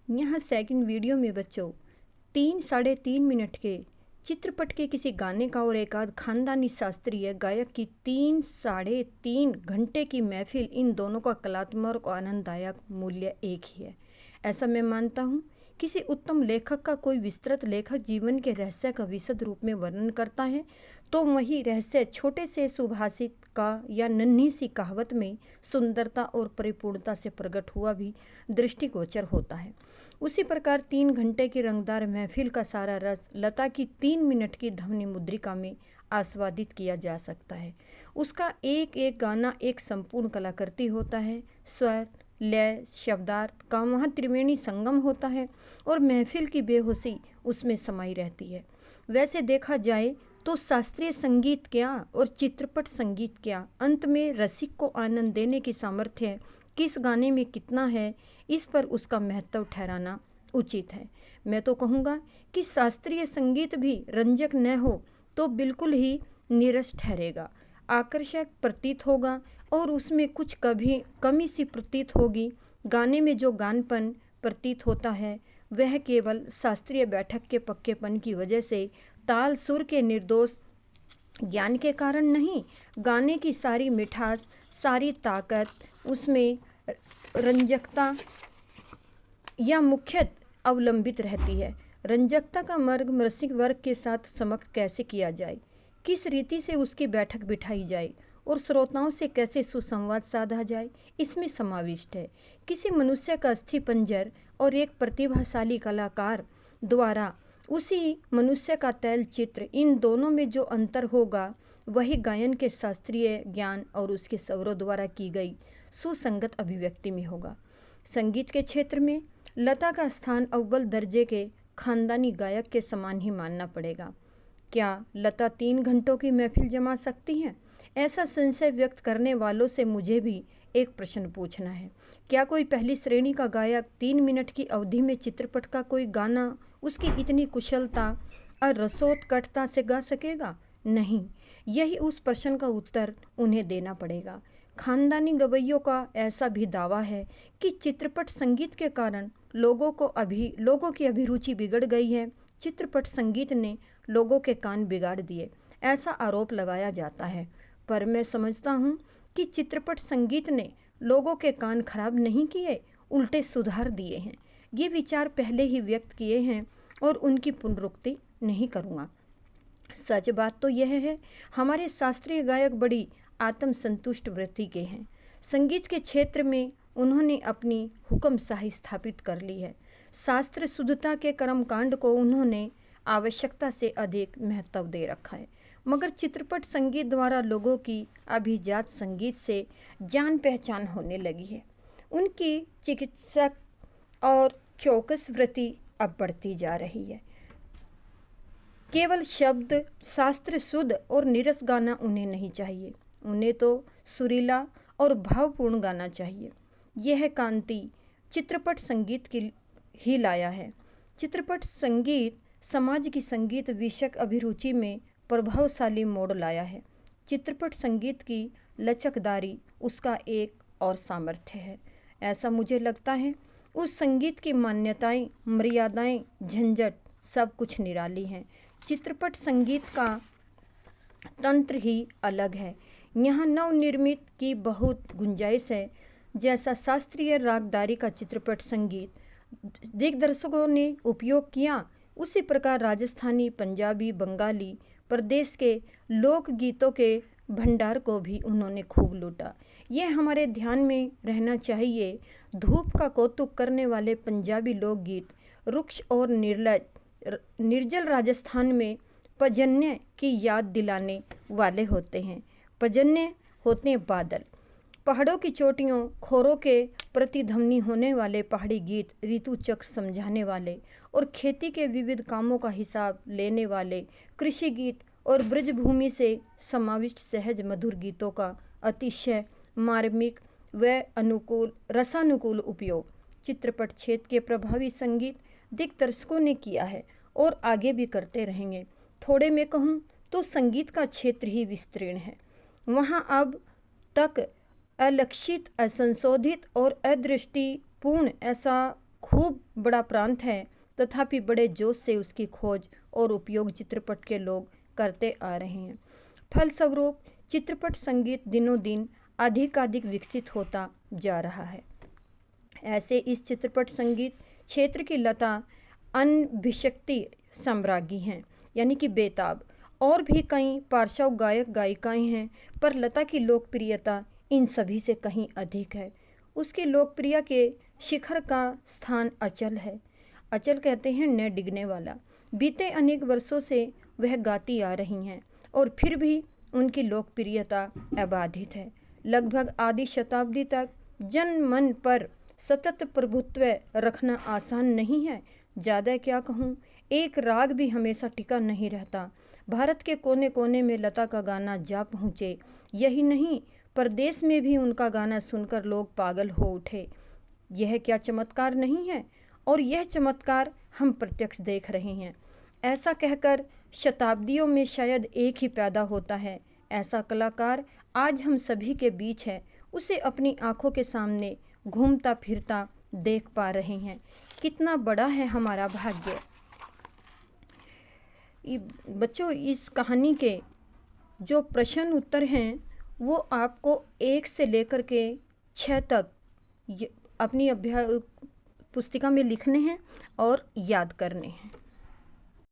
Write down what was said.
यहाँ second video में बच्चों 3-3.5 मिनट के चित्रपट के किसी गाने का और एक आध खानदानी शास्त्रीय गायक की 3-3.5 घंटे की महफिल, इन दोनों का कलात्मक और आनंददायक मूल्य एक ही है। ऐसा मैं मानता हूँ। किसी उत्तम लेखक का कोई विस्तृत लेखक जीवन के रहस्य का विशद रूप में वर्णन करता है तो वही रहस्य छोटे से सुभाषित का या नन्ही सी कहावत में सुंदरता और परिपूर्णता से प्रकट हुआ भी दृष्टिगोचर होता है। उसी प्रकार 3 घंटे की रंगदार महफिल का सारा रस लता की 3 मिनट की ध्वनि मुद्रिका में आस्वादित किया जा सकता है। उसका एक एक गाना एक संपूर्ण कलाकृति होता है। स्वर, लय, शब्दार्थ का वहाँ त्रिवेणी संगम होता है और महफिल की बेहोशी उसमें समाई रहती है। वैसे देखा जाए तो शास्त्रीय संगीत क्या और चित्रपट संगीत क्या, अंत में रसिक को आनंद देने की सामर्थ्य किस गाने में कितना है, इस पर उसका महत्व ठहराना उचित है। मैं तो कहूँगा कि शास्त्रीय संगीत भी रंजक न हो तो बिल्कुल ही नीरस ठहरेगा, आकर्षक प्रतीत होगा और उसमें कुछ कभी कमी सी प्रतीत होगी। गाने में जो गानपन प्रतीत होता है वह केवल शास्त्रीय बैठक के पक्केपन की वजह से, ताल सुर के निर्दोष ज्ञान के कारण नहीं, गाने की सारी मिठास, सारी ताकत, उसमें रंजकता या मुख्यतः अवलंबित रहती है। रंजकता का मार्ग रसिक वर्ग के साथ समक्ष कैसे किया जाए, किस रीति से उसकी बैठक बिठाई जाए और श्रोताओं से कैसे सुसंवाद साधा जाए, इसमें समाविष्ट है। किसी मनुष्य का अस्थि पंजर और एक प्रतिभाशाली कलाकार द्वारा उसी मनुष्य का तैल चित्र, इन दोनों में जो अंतर होगा वही गायन के शास्त्रीय ज्ञान और उसके स्वरों द्वारा की गई सुसंगत अभिव्यक्ति में होगा। संगीत के क्षेत्र में लता का स्थान अव्वल दर्जे के खानदानी गायक के समान ही मानना पड़ेगा। क्या लता 3 घंटों की महफिल जमा सकती हैं? ऐसा संशय व्यक्त करने वालों से मुझे भी एक प्रश्न पूछना है। क्या कोई पहली श्रेणी का गायक 3 मिनट की अवधि में चित्रपट का कोई गाना उसकी इतनी कुशलता और रसोत्कटता से गा सकेगा? नहीं। यही उस प्रश्न का उत्तर उन्हें देना पड़ेगा। खानदानी गवैयों का ऐसा भी दावा है कि चित्रपट संगीत के कारण लोगों की अभिरुचि बिगड़ गई है। चित्रपट संगीत ने लोगों के कान बिगाड़ दिए, ऐसा आरोप लगाया जाता है। पर मैं समझता हूँ कि चित्रपट संगीत ने लोगों के कान खराब नहीं किए, उल्टे सुधार दिए हैं। ये विचार पहले ही व्यक्त किए हैं और उनकी पुनरुक्ति नहीं करूँगा। सच बात तो यह है, हमारे शास्त्रीय गायक बड़ी आत्मसंतुष्ट वृत्ति के हैं। संगीत के क्षेत्र में उन्होंने अपनी हुक्मशाही स्थापित कर ली है। शास्त्र शुद्धता के कर्मकांड को उन्होंने आवश्यकता से अधिक महत्व दे रखा है। मगर चित्रपट संगीत द्वारा लोगों की अभिजात संगीत से जान पहचान होने लगी है। उनकी चिकित्सक और चौकस वृत्ति अब बढ़ती जा रही है। केवल शब्द शास्त्र शुद्ध और निरस गाना उन्हें नहीं चाहिए, उन्हें तो सुरीला और भावपूर्ण गाना चाहिए। यह कांति चित्रपट संगीत की ही लाया है। चित्रपट संगीत समाज की संगीत विषयक अभिरुचि में प्रभावशाली मोड़ लाया है। चित्रपट संगीत की लचकदारी उसका एक और सामर्थ्य है। ऐसा मुझे लगता है उस संगीत की मान्यताएं, मर्यादाएं, झंझट सब कुछ निराली हैं। चित्रपट संगीत का तंत्र ही अलग है। यहाँ नवनिर्मित की बहुत गुंजाइश है। जैसा शास्त्रीय रागदारी का चित्रपट संगीत दिग्दर्शकों ने उपयोग किया, उसी प्रकार राजस्थानी, पंजाबी, बंगाली प्रदेश के लोकगीतों के भंडार को भी उन्होंने खूब लूटा। यह हमारे ध्यान में रहना चाहिए। धूप का कौतुक करने वाले पंजाबी लोकगीत रुक्ष और निर्जल राजस्थान में पर्जन्य की याद दिलाने वाले होते हैं। पर्जन्य होते हैं बादल, पहाड़ों की चोटियों, खोरों के प्रतिध्वनि होने वाले पहाड़ी गीत, ऋतु चक्र समझाने वाले और खेती के विविध कामों का हिसाब लेने वाले कृषि गीत और ब्रजभूमि से समाविष्ट सहज मधुर गीतों का अतिशय मार्मिक व रसानुकूल उपयोग चित्रपट क्षेत्र के प्रभावी संगीत दिग्दर्शकों ने किया है और आगे भी करते रहेंगे। थोड़े में कहूँ तो संगीत का क्षेत्र ही विस्तीर्ण है। वहाँ अब तक अलक्षित, असंशोधित और अदृष्टिपूर्ण ऐसा खूब खूब बड़ा प्रांत है, तथापि बड़े जोश से उसकी खोज और उपयोग चित्रपट के लोग करते आ रहे हैं। फलस्वरूप चित्रपट संगीत दिनों दिन अधिकाधिक विकसित होता जा रहा है। ऐसे इस चित्रपट संगीत क्षेत्र की लता अनभिषिक्ति सम्राज्ञी हैं, यानी कि बेताब। और भी कई पार्श्व गायक गायिकाएं हैं, पर लता की लोकप्रियता इन सभी से कहीं अधिक है। उसकी लोकप्रियता के शिखर का स्थान अचल है। अचल कहते हैं न डिगने वाला। बीते अनेक वर्षों से वह गाती आ रही हैं और फिर भी उनकी लोकप्रियता अबाधित है। लगभग आधी शताब्दी तक जन मन पर सतत प्रभुत्व रखना आसान नहीं है। ज़्यादा क्या कहूँ, एक राग भी हमेशा टिका नहीं रहता। भारत के कोने कोने में लता का गाना जा पहुँचे। यही नहीं, प्रदेश में भी उनका गाना सुनकर लोग पागल हो उठे। यह क्या चमत्कार नहीं है? और यह चमत्कार हम प्रत्यक्ष देख रहे हैं। ऐसा कहकर शताब्दियों में शायद एक ही पैदा होता है। ऐसा कलाकार आज हम सभी के बीच है। उसे अपनी आंखों के सामने घूमता फिरता देख पा रहे हैं। कितना बड़ा है हमारा भाग्य। बच्चों, इस कहानी के जो प्रश्न उत्तर हैं वो आपको 1 से लेकर के 6 तक अपनी अभ्यास पुस्तिका में लिखने हैं और याद करने हैं।